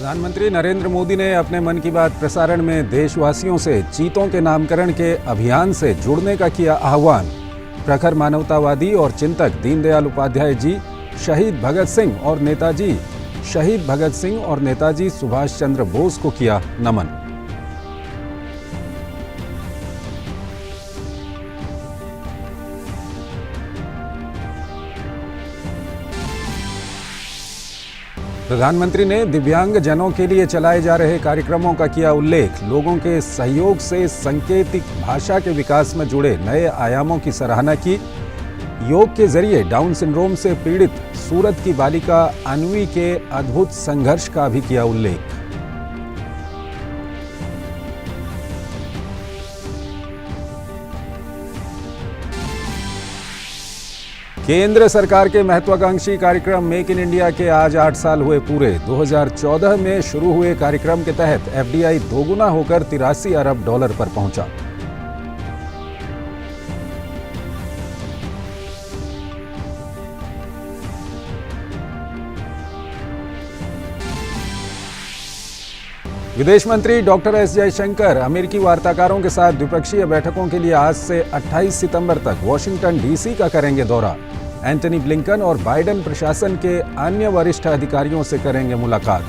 प्रधानमंत्री नरेंद्र मोदी ने अपने मन की बात प्रसारण में देशवासियों से चीतों के नामकरण के अभियान से जुड़ने का किया आह्वान। प्रखर मानवतावादी और चिंतक दीनदयाल उपाध्याय जी, शहीद भगत सिंह और नेताजी सुभाष चंद्र बोस को किया नमन। प्रधानमंत्री ने दिव्यांग जनों के लिए चलाए जा रहे कार्यक्रमों का किया उल्लेख। लोगों के सहयोग से सांकेतिक भाषा के विकास में जुड़े नए आयामों की सराहना की। योग के जरिए डाउन सिंड्रोम से पीड़ित सूरत की बालिका अन्वी के अद्भुत संघर्ष का भी किया उल्लेख। केंद्र सरकार के महत्वाकांक्षी कार्यक्रम मेक इन इंडिया के आज 8 साल हुए पूरे। 2014 में शुरू हुए कार्यक्रम के तहत एफडीआई दोगुना होकर $83 अरब पर पहुंचा। विदेश मंत्री डॉक्टर एस जयशंकर अमेरिकी वार्ताकारों के साथ द्विपक्षीय बैठकों के लिए आज से 28 सितंबर तक वॉशिंगटन डीसी का करेंगे दौरा। एंटनी ब्लिंकन और बाइडेन प्रशासन के अन्य वरिष्ठ अधिकारियों से करेंगे मुलाकात।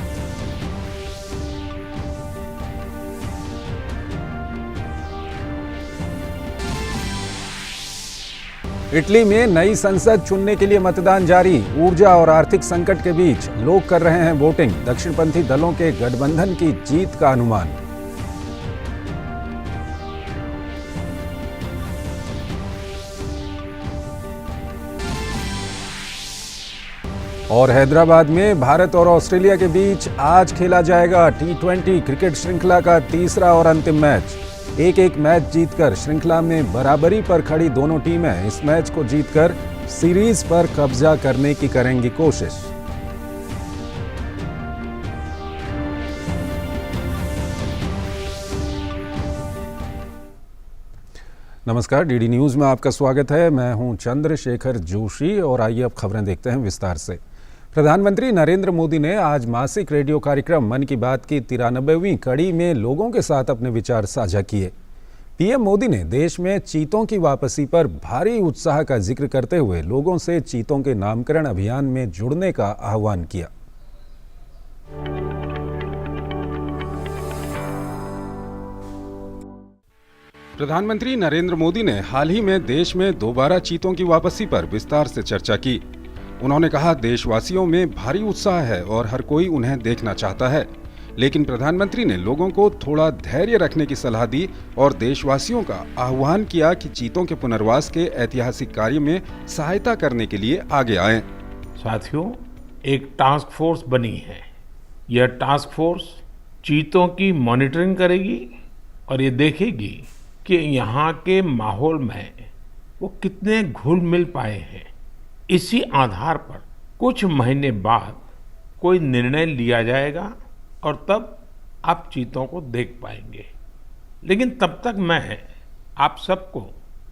इटली में नई संसद चुनने के लिए मतदान जारी। ऊर्जा और आर्थिक संकट के बीच लोग कर रहे हैं वोटिंग। दक्षिणपंथी दलों के गठबंधन की जीत का अनुमान। और हैदराबाद में भारत और ऑस्ट्रेलिया के बीच आज खेला जाएगा T20 क्रिकेट श्रृंखला का तीसरा और अंतिम मैच। एक मैच जीतकर श्रृंखला में बराबरी पर खड़ी दोनों टीमें इस मैच को जीतकर सीरीज पर कब्जा करने की करेंगी कोशिश। नमस्कार, डीडी न्यूज में आपका स्वागत है। मैं हूं चंद्रशेखर जोशी और आइए अब खबरें देखते हैं विस्तार से। प्रधानमंत्री नरेंद्र मोदी ने आज मासिक रेडियो कार्यक्रम मन की बात की 93वीं कड़ी में लोगों के साथ अपने विचार साझा किए। पीएम मोदी ने देश में चीतों की वापसी पर भारी उत्साह का जिक्र करते हुए लोगों से चीतों के नामकरण अभियान में जुड़ने का आह्वान किया। प्रधानमंत्री नरेंद्र मोदी ने हाल ही में देश में दोबारा चीतों की वापसी पर विस्तार से चर्चा की। उन्होंने कहा, देशवासियों में भारी उत्साह है और हर कोई उन्हें देखना चाहता है, लेकिन प्रधानमंत्री ने लोगों को थोड़ा धैर्य रखने की सलाह दी और देशवासियों का आह्वान किया कि चीतों के पुनर्वास के ऐतिहासिक कार्य में सहायता करने के लिए आगे आएं। साथियों, एक टास्क फोर्स बनी है। यह टास्क फोर्स चीतों की मॉनिटरिंग करेगी और ये देखेगी कि यहाँ के माहौल में वो कितने घुल मिल पाए हैं। इसी आधार पर कुछ महीने बाद कोई निर्णय लिया जाएगा और तब आप चीतों को देख पाएंगे। लेकिन तब तक मैं आप सबको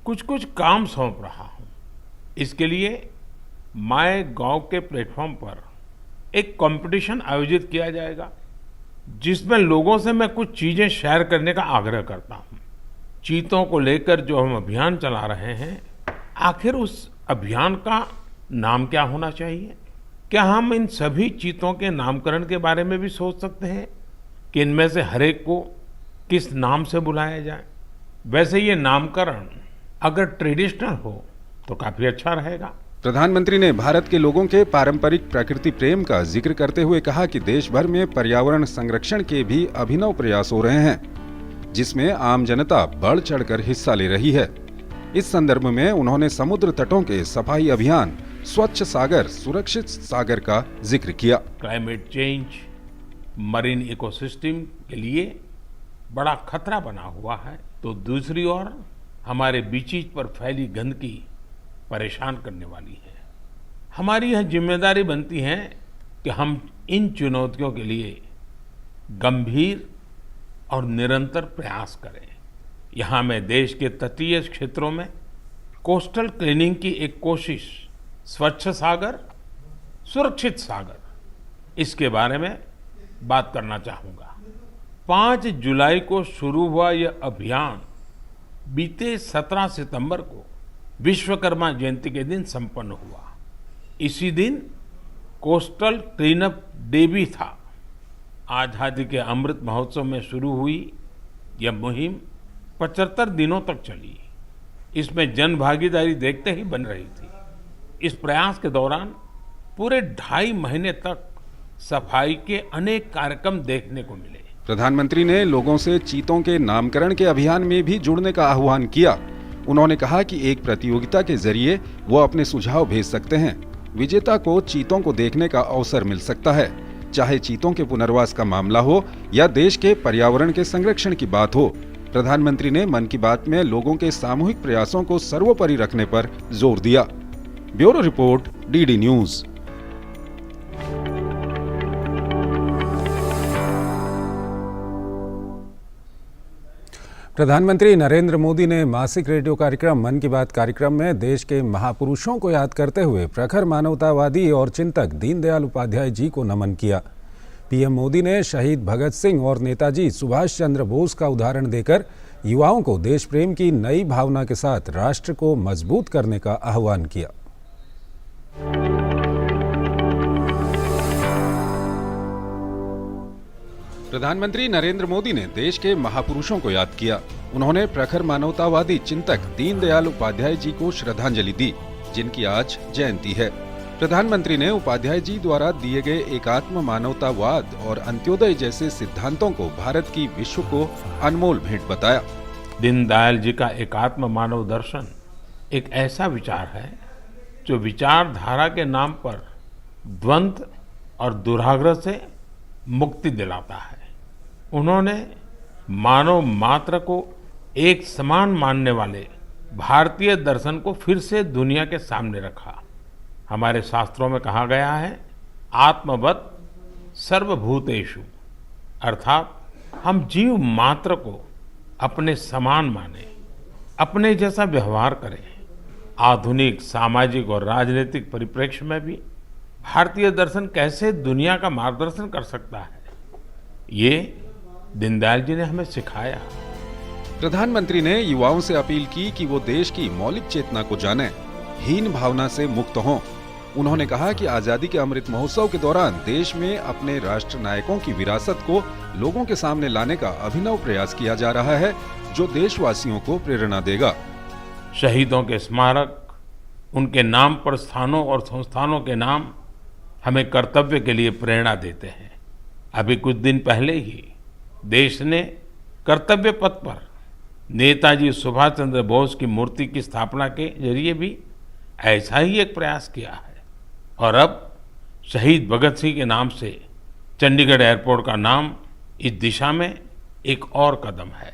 कुछ कुछ काम सौंप रहा हूँ। इसके लिए माय गॉव के प्लेटफॉर्म पर एक कंपटीशन आयोजित किया जाएगा, जिसमें लोगों से मैं कुछ चीजें शेयर करने का आग्रह करता हूँ। चीतों को लेकर जो हम अभियान चला रहे हैं, आखिर उस अभियान का नाम क्या होना चाहिए? क्या हम इन सभी चीतों के नामकरण के बारे में भी सोच सकते हैं कि इनमें से हर एक को किस नाम से बुलाया जाए? वैसे ये नामकरण अगर ट्रेडिशनल हो तो काफी अच्छा रहेगा। प्रधानमंत्री ने भारत के लोगों के पारंपरिक प्रकृति प्रेम का जिक्र करते हुए कहा कि देश भर में पर्यावरण संरक्षण के भी अभिनव प्रयास हो रहे हैं, जिसमें आम जनता बढ़ चढ़कर हिस्सा ले रही है। इस संदर्भ में उन्होंने समुद्र तटों के सफाई अभियान स्वच्छ सागर सुरक्षित सागर का जिक्र किया। क्लाइमेट चेंज मरीन इकोसिस्टम के लिए बड़ा खतरा बना हुआ है, तो दूसरी ओर हमारे बीचीज पर फैली गंदगी परेशान करने वाली है। हमारी यह जिम्मेदारी बनती है कि हम इन चुनौतियों के लिए गंभीर और निरंतर प्रयास करें। यहाँ मैं देश के तटीय क्षेत्रों में कोस्टल क्लीनिंग की एक कोशिश स्वच्छ सागर सुरक्षित सागर, इसके बारे में बात करना चाहूंगा। 5 जुलाई को शुरू हुआ यह अभियान बीते 17 सितंबर को विश्वकर्मा जयंती के दिन संपन्न हुआ। इसी दिन कोस्टल क्लीनअप डे भी था। आजादी के अमृत महोत्सव में शुरू हुई यह मुहिम 75 दिनों तक चली। इसमें जन भागीदारी देखते ही बन रही थी। इस प्रयास के दौरान पूरे 2.5 महीने तक सफाई के अनेक कार्यक्रम देखने को मिले। प्रधानमंत्री ने लोगों से चीतों के नामकरण के अभियान में भी जुड़ने का आह्वान किया। उन्होंने कहा कि एक प्रतियोगिता के जरिए वो अपने सुझाव भेज सकते हैं। विजेता को चीतों को देखने का अवसर मिल सकता है, चाहे चीतों के पुनर्वास का मामला हो या देश के पर्यावरण के संरक्षण की बात हो। प्रधानमंत्री ने मन की बात में लोगों के सामूहिक प्रयासों को सर्वोपरि रखने पर जोर दिया। Bureau report, DD news. प्रधानमंत्री नरेंद्र मोदी ने मासिक रेडियो कार्यक्रम मन की बात कार्यक्रम में देश के महापुरुषों को याद करते हुए प्रखर मानवतावादी और चिंतक दीनदयाल उपाध्याय जी को नमन किया। पीएम मोदी ने शहीद भगत सिंह और नेताजी सुभाष चंद्र बोस का उदाहरण देकर युवाओं को देश प्रेम की नई भावना के साथ राष्ट्र को मजबूत करने का आह्वान किया। प्रधानमंत्री नरेंद्र मोदी ने देश के महापुरुषों को याद किया। उन्होंने प्रखर मानवतावादी चिंतक दीनदयाल उपाध्याय जी को श्रद्धांजलि दी, जिनकी आज जयंती है। प्रधानमंत्री ने उपाध्याय जी द्वारा दिए गए एकात्म मानवतावाद और अंत्योदय जैसे सिद्धांतों को भारत की विश्व को अनमोल भेंट बताया। दीनदयाल जी का एकात्म मानव दर्शन एक ऐसा विचार है जो विचारधारा के नाम पर द्वंद्व और दुराग्रह से मुक्ति दिलाता है। उन्होंने मानव मात्र को एक समान मानने वाले भारतीय दर्शन को फिर से दुनिया के सामने रखा। हमारे शास्त्रों में कहा गया है, आत्मवत् सर्वभूतेषु, अर्थात हम जीव मात्र को अपने समान माने, अपने जैसा व्यवहार करें। आधुनिक सामाजिक और राजनीतिक परिप्रेक्ष्य में भी भारतीय दर्शन कैसे दुनिया का मार्गदर्शन कर सकता है, ये दीनदयाल जी ने हमें सिखाया। प्रधानमंत्री ने युवाओं से अपील की कि वो देश की मौलिक चेतना को जानें, हीन भावना से मुक्त हों। उन्होंने कहा कि आजादी के अमृत महोत्सव के दौरान देश में अपने राष्ट्र नायकों की विरासत को लोगों के सामने लाने का अभिनव प्रयास किया जा रहा है, जो देशवासियों को प्रेरणा देगा। शहीदों के स्मारक, उनके नाम पर स्थानों और संस्थानों के नाम हमें कर्तव्य के लिए प्रेरणा देते हैं। अभी कुछ दिन पहले ही देश ने कर्तव्य पथ पर नेताजी सुभाष चंद्र बोस की मूर्ति की स्थापना के जरिए भी ऐसा ही एक प्रयास किया है। और अब शहीद भगत सिंह के नाम से चंडीगढ़ एयरपोर्ट का नाम इस दिशा में एक और कदम है।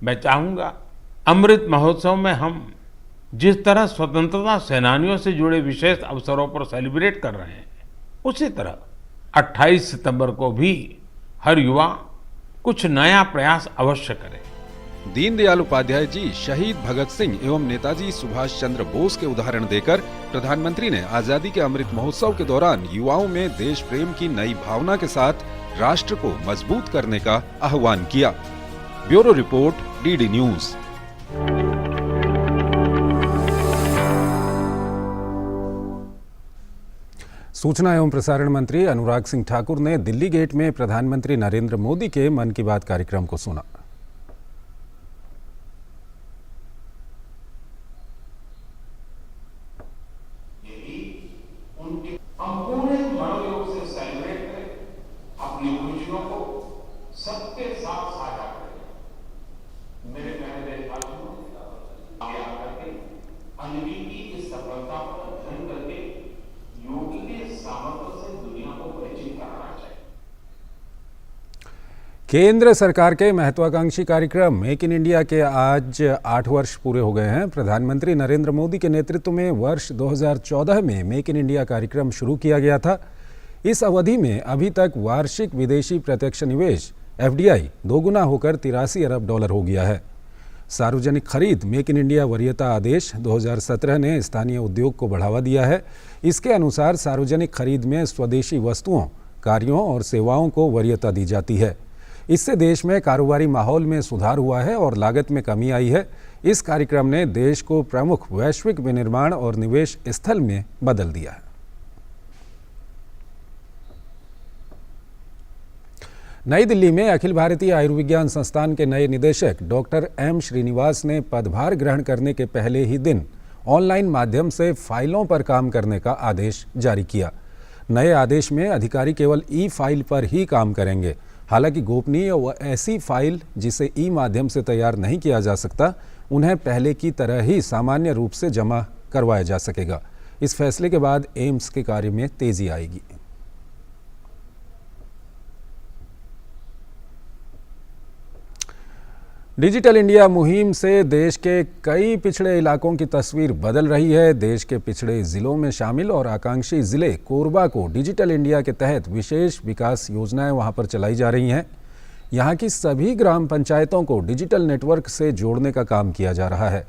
मैं चाहूँगा अमृत महोत्सव में हम जिस तरह स्वतंत्रता सेनानियों से जुड़े विशेष अवसरों पर सेलिब्रेट कर रहे हैं, उसी तरह 28 सितंबर को भी हर युवा कुछ नया प्रयास अवश्य करे। दीनदयाल उपाध्याय जी, शहीद भगत सिंह एवं नेताजी सुभाष चंद्र बोस के उदाहरण देकर प्रधानमंत्री ने आजादी के अमृत महोत्सव के दौरान युवाओं में देश प्रेम की नई भावना के साथ राष्ट्र को मजबूत करने का आह्वान किया। Bureau report, DD news. सूचना एवं प्रसारण मंत्री अनुराग सिंह ठाकुर ने दिल्ली गेट में प्रधानमंत्री नरेंद्र मोदी के मन की बात कार्यक्रम को सुना। हम पूरे मनोयोग से सेलिब्रेट करें, अपनी खुशियों को सबके साथ साझा करें। मेरे प्यारे देशवासियों, आगे आकर के अन्वी की इस सफलता पर ध्यान करके योग के सामर्थ्य से दुनिया को परिचित कराना चाहिए। केंद्र सरकार के महत्वाकांक्षी कार्यक्रम मेक इन इंडिया के आज 8 वर्ष पूरे हो गए हैं। प्रधानमंत्री नरेंद्र मोदी के नेतृत्व में वर्ष 2014 में मेक इन इंडिया कार्यक्रम शुरू किया गया था। इस अवधि में अभी तक वार्षिक विदेशी प्रत्यक्ष निवेश FDI दोगुना होकर $83 अरब हो गया है। सार्वजनिक खरीद मेक इन इंडिया वरीयता आदेश 2017 ने स्थानीय उद्योग को बढ़ावा दिया है। इसके अनुसार सार्वजनिक खरीद में स्वदेशी वस्तुओं कार्यों और सेवाओं को वरीयता दी जाती है। इससे देश में कारोबारी माहौल में सुधार हुआ है और लागत में कमी आई है। इस कार्यक्रम ने देश को प्रमुख वैश्विक विनिर्माण और निवेश स्थल में बदल दिया है। नई दिल्ली में अखिल भारतीय आयुर्विज्ञान संस्थान के नए निदेशक डॉक्टर एम श्रीनिवास ने पदभार ग्रहण करने के पहले ही दिन ऑनलाइन माध्यम से फाइलों पर काम करने का आदेश जारी किया। नए आदेश में अधिकारी केवल ई फाइल पर ही काम करेंगे। हालांकि गोपनीय व ऐसी फाइल जिसे ई माध्यम से तैयार नहीं किया जा सकता, उन्हें पहले की तरह ही सामान्य रूप से जमा करवाया जा सकेगा। इस फैसले के बाद एम्स के कार्य में तेजी आएगी। डिजिटल इंडिया मुहिम से देश के कई पिछड़े इलाकों की तस्वीर बदल रही है। देश के पिछड़े जिलों में शामिल और आकांक्षी जिले कोरबा को डिजिटल इंडिया के तहत विशेष विकास योजनाएं वहां पर चलाई जा रही हैं। यहां की सभी ग्राम पंचायतों को डिजिटल नेटवर्क से जोड़ने का काम किया जा रहा है।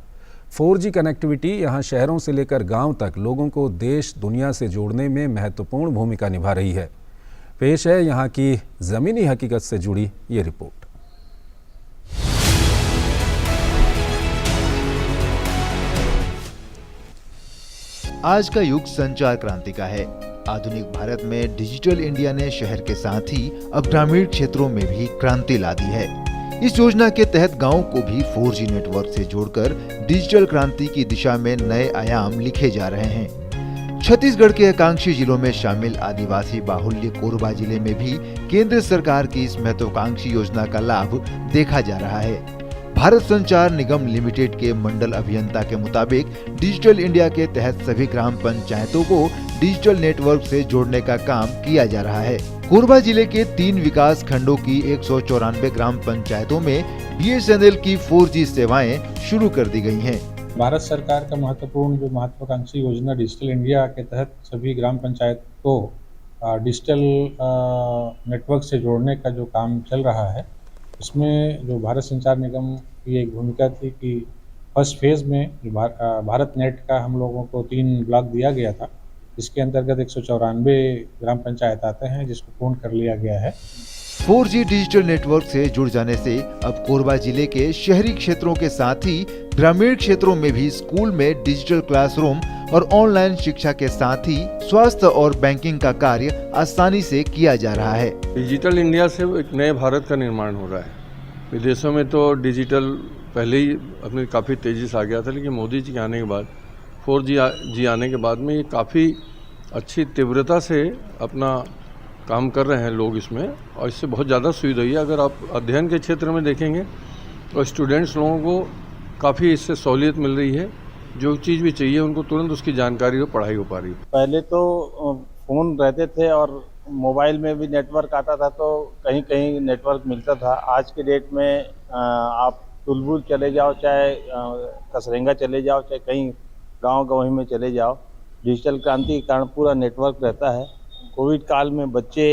4G कनेक्टिविटी यहां शहरों से लेकर गांव तक लोगों को देश दुनिया से जोड़ने में महत्वपूर्ण भूमिका निभा रही है। पेश है यहां की ज़मीनी हकीकत से जुड़ी ये रिपोर्ट। आज का युग संचार क्रांति का है। आधुनिक भारत में डिजिटल इंडिया ने शहर के साथ ही अब ग्रामीण क्षेत्रों में भी क्रांति ला दी है। इस योजना के तहत गांव को भी 4G नेटवर्क से जोड़कर डिजिटल क्रांति की दिशा में नए आयाम लिखे जा रहे हैं। छत्तीसगढ़ के आकांक्षी जिलों में शामिल आदिवासी बाहुल्य कोरबा जिले में भी केंद्र सरकार की इस महत्वाकांक्षी योजना का लाभ देखा जा रहा है। भारत संचार निगम लिमिटेड के मंडल अभियंता के मुताबिक डिजिटल इंडिया के तहत सभी ग्राम पंचायतों को डिजिटल नेटवर्क से जोड़ने का काम किया जा रहा है। कोरबा जिले के 3 विकास खंडों की 194 ग्राम पंचायतों में BSNL की 4G सेवाएं शुरू कर दी गई हैं। भारत सरकार का महत्वपूर्ण जो महत्वाकांक्षी योजना डिजिटल इंडिया के तहत सभी ग्राम पंचायत को डिजिटल नेटवर्क से जोड़ने का जो काम चल रहा है, इसमें जो भारत संचार निगम की एक भूमिका थी कि फर्स्ट फेज़ में भारत नेट का हम लोगों को 3 ब्लॉक दिया गया था, जिसके अंतर्गत 194 ग्राम पंचायत आते हैं, जिसको पूर्ण कर लिया गया है। 4G डिजिटल नेटवर्क से जुड़ जाने से अब कोरबा जिले के शहरी क्षेत्रों के साथ ही ग्रामीण क्षेत्रों में भी स्कूल में डिजिटल क्लासरूम और ऑनलाइन शिक्षा के साथ ही स्वास्थ्य और बैंकिंग का कार्य आसानी से किया जा रहा है। डिजिटल इंडिया से एक नए भारत का निर्माण हो रहा है। विदेशों में तो डिजिटल पहले ही अपनी काफ़ी तेज़ी से आ गया था, लेकिन मोदी जी के आने के बाद 4G आने के बाद में ये काफ़ी अच्छी तीव्रता से अपना काम कर रहे हैं लोग इसमें, और इससे बहुत ज़्यादा सुविधा हुई है। अगर आप अध्ययन के क्षेत्र में देखेंगे तो स्टूडेंट्स लोगों को काफ़ी इससे सहूलियत मिल रही है। जो चीज़ भी चाहिए उनको तुरंत उसकी जानकारी और पढ़ाई हो पा रही है। पहले तो फ़ोन रहते थे और मोबाइल में भी नेटवर्क आता था, तो कहीं कहीं नेटवर्क मिलता था। आज के डेट में आप तुलबुल चले जाओ, चाहे कसरेंगा चले जाओ, चाहे कहीं गांव गंवई में चले जाओ, डिजिटल क्रांति के कारण पूरा नेटवर्क रहता है। कोविड काल में बच्चे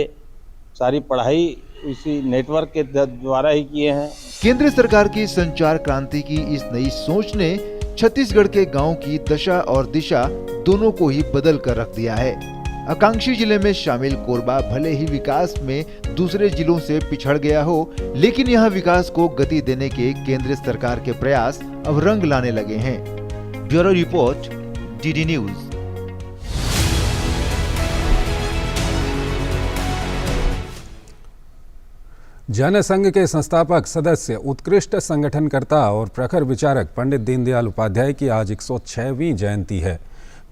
सारी पढ़ाई इसी नेटवर्क के द्वारा ही किए हैं। केंद्र सरकार की संचार क्रांति की इस नई सोच ने छत्तीसगढ़ के गांव की दशा और दिशा दोनों को ही बदल कर रख दिया है। आकांक्षी जिले में शामिल कोरबा भले ही विकास में दूसरे जिलों से पिछड़ गया हो, लेकिन यहाँ विकास को गति देने के केंद्र सरकार के प्रयास अब रंग लाने लगे हैं। Bureau report, DD news. Jana Sangh के संस्थापक सदस्य, उत्कृष्ट संगठनकर्ता और प्रखर विचारक पंडित दीनदयाल उपाध्याय की आज 106वीं जयंती है।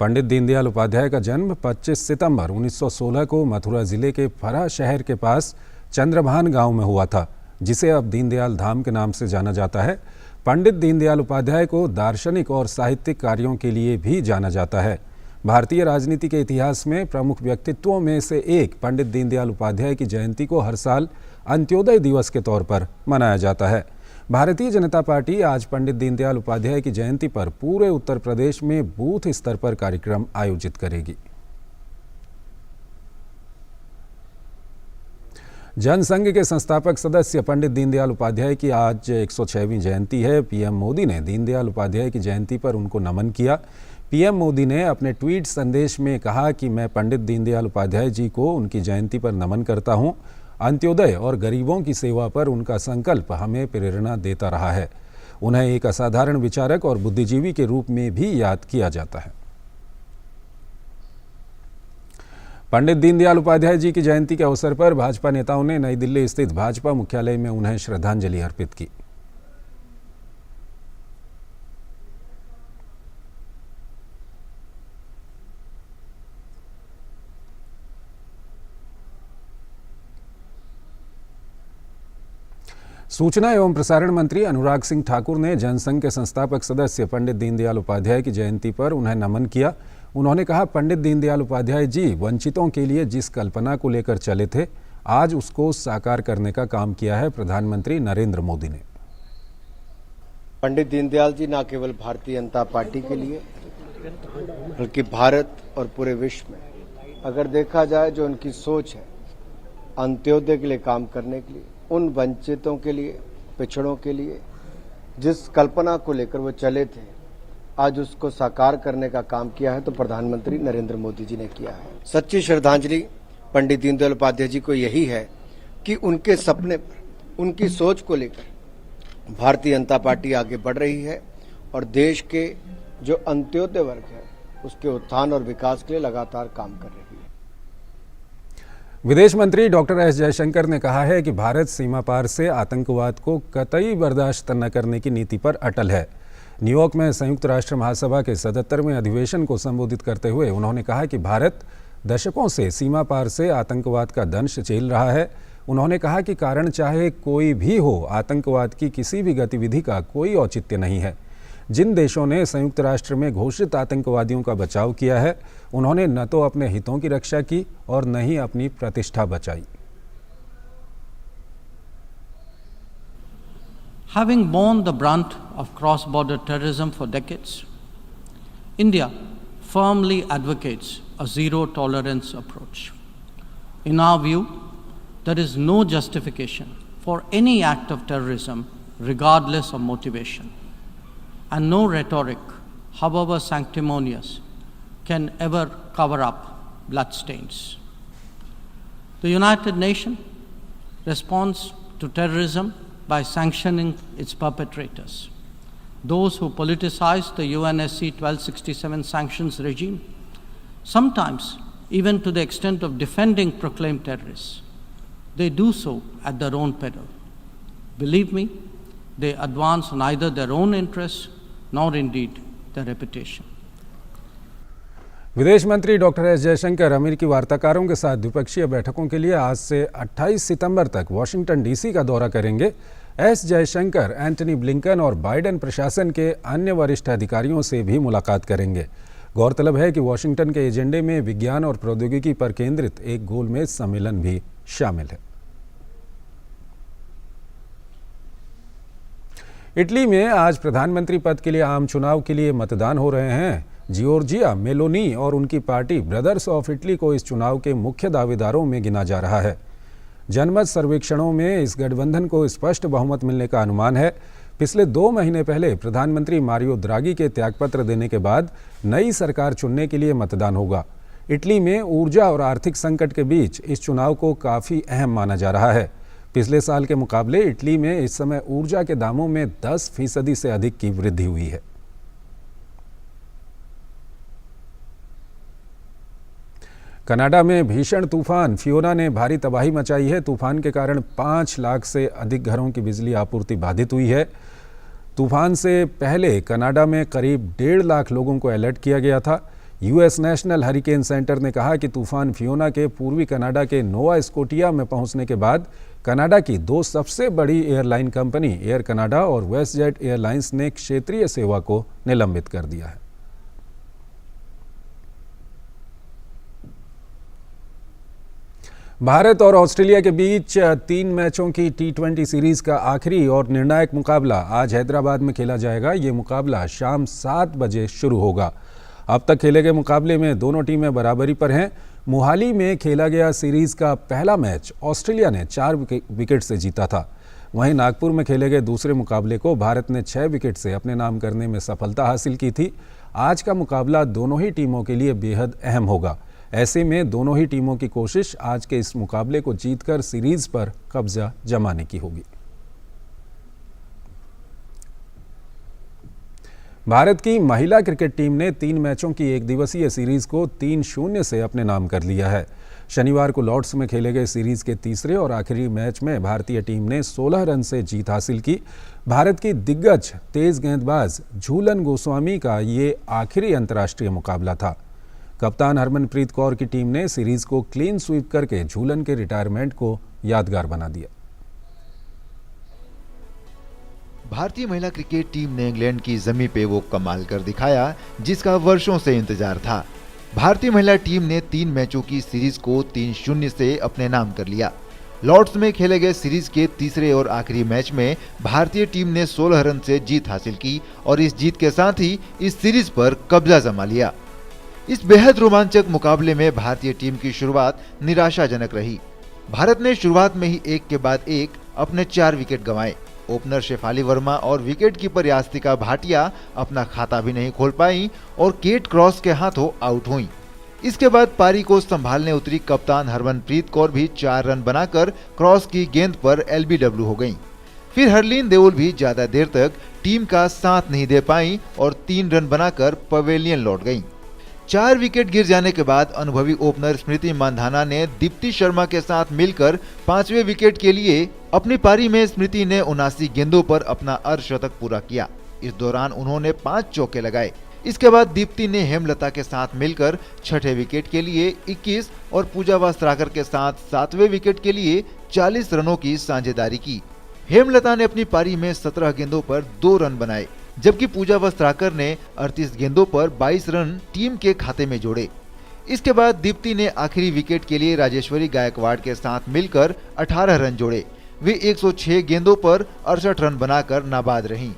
पंडित दीनदयाल उपाध्याय का जन्म 25 सितंबर 1916 को मथुरा जिले के फरा शहर के पास चंद्रभान गांव में हुआ था, जिसे अब दीनदयाल धाम के नाम से जाना जाता है। पंडित दीनदयाल उपाध्याय को दार्शनिक और साहित्यिक कार्यों के लिए भी जाना जाता है। भारतीय राजनीति के इतिहास में प्रमुख व्यक्तित्वों में से एक पंडित दीनदयाल उपाध्याय की जयंती को हर साल अंत्योदय दिवस के तौर पर मनाया जाता है। भारतीय जनता पार्टी आज पंडित दीनदयाल उपाध्याय की जयंती पर पूरे उत्तर प्रदेश में बूथ स्तर पर कार्यक्रम आयोजित करेगी। जनसंघ के संस्थापक सदस्य पंडित दीनदयाल उपाध्याय की आज 106वीं जयंती है। पीएम मोदी ने दीनदयाल उपाध्याय की जयंती पर उनको नमन किया। पीएम मोदी ने अपने ट्वीट संदेश में कहा कि मैं पंडित दीनदयाल उपाध्याय जी को उनकी जयंती पर नमन करता हूं। अंत्योदय और गरीबों की सेवा पर उनका संकल्प हमें प्रेरणा देता रहा है। उन्हें एक असाधारण विचारक और बुद्धिजीवी के रूप में भी याद किया जाता है। पंडित दीनदयाल उपाध्याय जी की जयंती के अवसर पर भाजपा नेताओं ने नई दिल्ली स्थित भाजपा मुख्यालय में उन्हें श्रद्धांजलि अर्पित की। सूचना एवं प्रसारण मंत्री अनुराग सिंह ठाकुर ने जनसंघ के संस्थापक सदस्य पंडित दीनदयाल उपाध्याय की जयंती पर उन्हें नमन किया। उन्होंने कहा, पंडित दीनदयाल उपाध्याय जी वंचितों के लिए जिस कल्पना को लेकर चले थे, आज उसको साकार करने का काम किया है प्रधानमंत्री नरेंद्र मोदी ने। पंडित दीनदयाल जी न केवल भारतीय जनता पार्टी के लिए बल्कि भारत और पूरे विश्व में अगर देखा जाए जो उनकी सोच है अंत्योदय के लिए काम करने के लिए, उन वंचितों के लिए, पिछड़ों के लिए जिस कल्पना को लेकर वो चले थे, आज उसको साकार करने का काम किया है तो प्रधानमंत्री नरेंद्र मोदी जी ने किया है। सच्ची श्रद्धांजलि पंडित दीनदयाल उपाध्याय जी को यही है कि उनके सपने पर, उनकी सोच को लेकर भारतीय जनता पार्टी आगे बढ़ रही है और देश के जो अंत्योदय वर्ग है उसके उत्थान और विकास के लिए लगातार काम कर रही है। विदेश मंत्री डॉक्टर एस जयशंकर ने कहा है कि भारत सीमा पार से आतंकवाद को कतई बर्दाश्त न करने की नीति पर अटल है। न्यूयॉर्क में संयुक्त राष्ट्र महासभा के 77वें अधिवेशन को संबोधित करते हुए उन्होंने कहा कि भारत दशकों से सीमा पार से आतंकवाद का दंश झेल रहा है। उन्होंने कहा कि कारण चाहे कोई भी हो, आतंकवाद की किसी भी गतिविधि का कोई औचित्य नहीं है। जिन देशों ने संयुक्त राष्ट्र में घोषित आतंकवादियों का बचाव किया है, उन्होंने न तो अपने हितों की रक्षा की और न ही अपनी प्रतिष्ठा बचाई। Having borne the brunt of cross-border terrorism for decades, India firmly advocates a zero-tolerance approach. In our view, there is no justification for any act of terrorism regardless of motivation, and no rhetoric, however sanctimonious, can ever cover up bloodstains. The United Nations responds to terrorism by sanctioning its perpetrators. Those who politicize the UNSC 1267 sanctions regime, sometimes even to the extent of defending proclaimed terrorists, they do so at their own peril. Believe me, they advance neither their own interests nor indeed their reputation. विदेश मंत्री doctor S Jaishankar अमेरिकी वार्ताकारों के साथ द्विपक्षीय बैठकों के लिए आज से 28 सितंबर तक वॉशिंगटन डीसी का दौरा करेंगे। एस जयशंकर एंटनी ब्लिंकन और बाइडेन प्रशासन के अन्य वरिष्ठ अधिकारियों से भी मुलाकात करेंगे। गौरतलब है कि वॉशिंगटन के एजेंडे में विज्ञान और प्रौद्योगिकी पर केंद्रित एक गोलमेज सम्मेलन भी शामिल है। इटली में आज प्रधानमंत्री पद के लिए आम चुनाव के लिए मतदान हो रहे हैं। जियोर्जिया मेलोनी और उनकी पार्टी ब्रदर्स ऑफ इटली को इस चुनाव के मुख्य दावेदारों में गिना जा रहा है। जनमत सर्वेक्षणों में इस गठबंधन को स्पष्ट बहुमत मिलने का अनुमान है। पिछले 2 महीने पहले प्रधानमंत्री मारियो द्रागी के त्यागपत्र देने के बाद नई सरकार चुनने के लिए मतदान होगा। इटली में ऊर्जा और आर्थिक संकट के बीच इस चुनाव को काफ़ी अहम माना जा रहा है। पिछले साल के मुकाबले इटली में इस समय ऊर्जा के दामों में 10% से अधिक की वृद्धि हुई है। कनाडा में भीषण तूफान फियोना ने भारी तबाही मचाई है। तूफान के कारण 5 लाख से अधिक घरों की बिजली आपूर्ति बाधित हुई है। तूफान से पहले कनाडा में करीब 1.5 लाख लोगों को अलर्ट किया गया था। यूएस नेशनल हरिकेन सेंटर ने कहा कि तूफान फियोना के पूर्वी कनाडा के नोवा स्कोटिया में पहुंचने के बाद कनाडा की 2 सबसे बड़ी एयरलाइन कंपनी एयर कनाडा और वेस्टजेट एयरलाइंस ने क्षेत्रीय सेवा को निलंबित कर दिया है। भारत और ऑस्ट्रेलिया के बीच 3 मैचों की T20 सीरीज का आखिरी और निर्णायक मुकाबला आज हैदराबाद में खेला जाएगा। ये मुकाबला शाम 7 बजे शुरू होगा। अब तक खेले गए मुकाबले में दोनों टीमें बराबरी पर हैं। मोहाली में खेला गया सीरीज का पहला मैच ऑस्ट्रेलिया ने 4 विकेट से जीता था। वहीं नागपुर में खेले गए दूसरे मुकाबले को भारत ने 6 विकेट से अपने नाम करने में सफलता हासिल की थी। आज का मुकाबला दोनों ही टीमों के लिए बेहद अहम होगा। ऐसे में दोनों ही टीमों की कोशिश आज के इस मुकाबले को जीतकर सीरीज पर कब्जा जमाने की होगी। भारत की महिला क्रिकेट टीम ने 3 मैचों की एक दिवसीय सीरीज को 3-0 से अपने नाम कर लिया है। शनिवार को लॉर्ड्स में खेले गए सीरीज के तीसरे और आखिरी मैच में भारतीय टीम ने 16 रन से जीत हासिल की। भारत की दिग्गज तेज गेंदबाज झूलन गोस्वामी का ये आखिरी अंतर्राष्ट्रीय मुकाबला था। कप्तान हरमनप्रीत कौर की टीम ने सीरीज को क्लीन स्वीप करके झूलन के रिटायरमेंट को यादगार बना दिया। भारतीय महिला क्रिकेट टीम ने इंग्लैंड की जमीन पे वो कमाल कर दिखाया जिसका वर्षों से इंतजार था। भारतीय महिला टीम ने 3 मैचों की सीरीज को 3-0 से अपने नाम कर लिया। लॉर्ड्स में खेले गए सीरीज के तीसरे और आखिरी मैच में भारतीय टीम ने 16 रन से जीत हासिल की और इस जीत के साथ ही इस सीरीज पर कब्जा जमा लिया। इस बेहद रोमांचक मुकाबले में भारतीय टीम की शुरुआत निराशाजनक रही। भारत ने शुरुआत में ही एक के बाद एक अपने 4 विकेट गंवाए। ओपनर शेफाली वर्मा और विकेट कीपर यास्तिका भाटिया अपना खाता भी नहीं खोल पाई और केट क्रॉस के हाथों आउट हुई। इसके बाद पारी को संभालने उतरी कप्तान हरमनप्रीत कौर भी 4 रन बनाकर क्रॉस की गेंद पर LBW हो गईं। फिर हरलीन देओल भी ज्यादा देर तक टीम का साथ नहीं दे पाई और 3 रन बनाकर पवेलियन लौट गईं। 4 विकेट गिर जाने के बाद अनुभवी ओपनर स्मृति मानधाना ने दीप्ति शर्मा के साथ मिलकर 5वें विकेट के लिए अपनी पारी में स्मृति ने 79 गेंदों पर अपना अर्धशतक पूरा किया। इस दौरान उन्होंने 5 चौके लगाए। इसके बाद दीप्ति ने हेमलता के साथ मिलकर 6ठे विकेट के लिए 21 और पूजा वस्त्राकर के साथ 7वें विकेट के लिए 40 रनों की साझेदारी की। हेमलता ने अपनी पारी में 17 गेंदों पर 2 रन बनाए, जबकि पूजा वस्त्राकर ने 38 गेंदों पर 22 रन टीम के खाते में जोड़े। इसके बाद दीप्ति ने आखिरी विकेट के लिए राजेश्वरी गायकवाड़ के साथ मिलकर 18 रन जोड़े। वे 106 गेंदों पर 68 रन बनाकर नाबाद रहीं।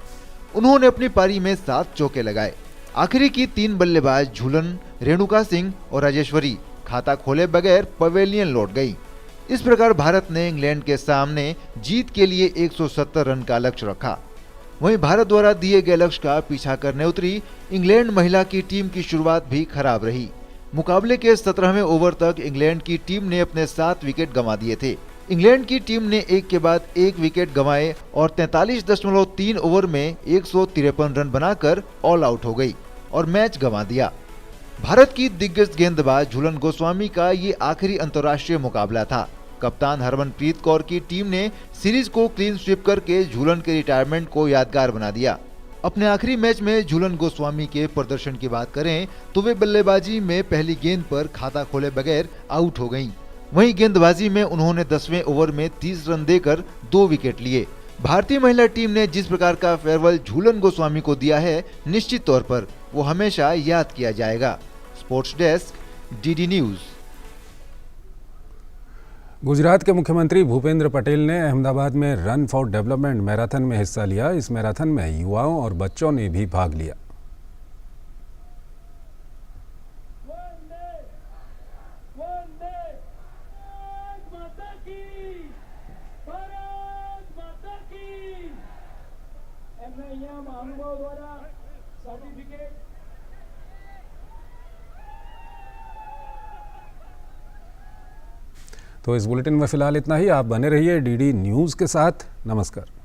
उन्होंने अपनी पारी में 7 चौके लगाए। आखिरी की 3 बल्लेबाज झूलन, रेणुका सिंह और राजेश्वरी खाता खोले बगैर पवेलियन लौट गई। इस प्रकार भारत ने इंग्लैंड के सामने जीत के लिए 170 रन का लक्ष्य रखा। वहीं भारत द्वारा दिए गए लक्ष्य का पीछा करने उतरी इंग्लैंड महिला की टीम की शुरुआत भी खराब रही। मुकाबले के 17वें ओवर तक इंग्लैंड की टीम ने अपने 7 विकेट गंवा दिए थे। इंग्लैंड की टीम ने एक के बाद एक विकेट गंवाए और 43.3 ओवर में 153 रन बनाकर ऑल आउट हो गई और मैच गंवा दिया। भारत की दिग्गज गेंदबाज झूलन गोस्वामी का ये आखिरी अंतर्राष्ट्रीय मुकाबला था। कप्तान हरमनप्रीत कौर की टीम ने सीरीज को क्लीन स्वीप करके झूलन के रिटायरमेंट को यादगार बना दिया। अपने आखिरी मैच में झूलन गोस्वामी के प्रदर्शन की बात करें तो वे बल्लेबाजी में पहली गेंद पर खाता खोले बगैर आउट हो गईं। वहीं गेंदबाजी में उन्होंने 10वें ओवर में 30 रन देकर 2 विकेट लिए। भारतीय महिला टीम ने जिस प्रकार का फेयरवेल झूलन गोस्वामी को दिया है, निश्चित तौर पर वो हमेशा याद किया जाएगा। Sports desk, DD news. Gujarat के मुख्यमंत्री भूपेंद्र पटेल ने अहमदाबाद में रन फॉर डेवलपमेंट मैराथन में हिस्सा लिया। इस मैराथन में युवाओं और बच्चों ने भी भाग लिया। तो इस बुलेटिन में फिलहाल इतना ही। आप बने रहिए DD न्यूज़ के साथ। नमस्कार।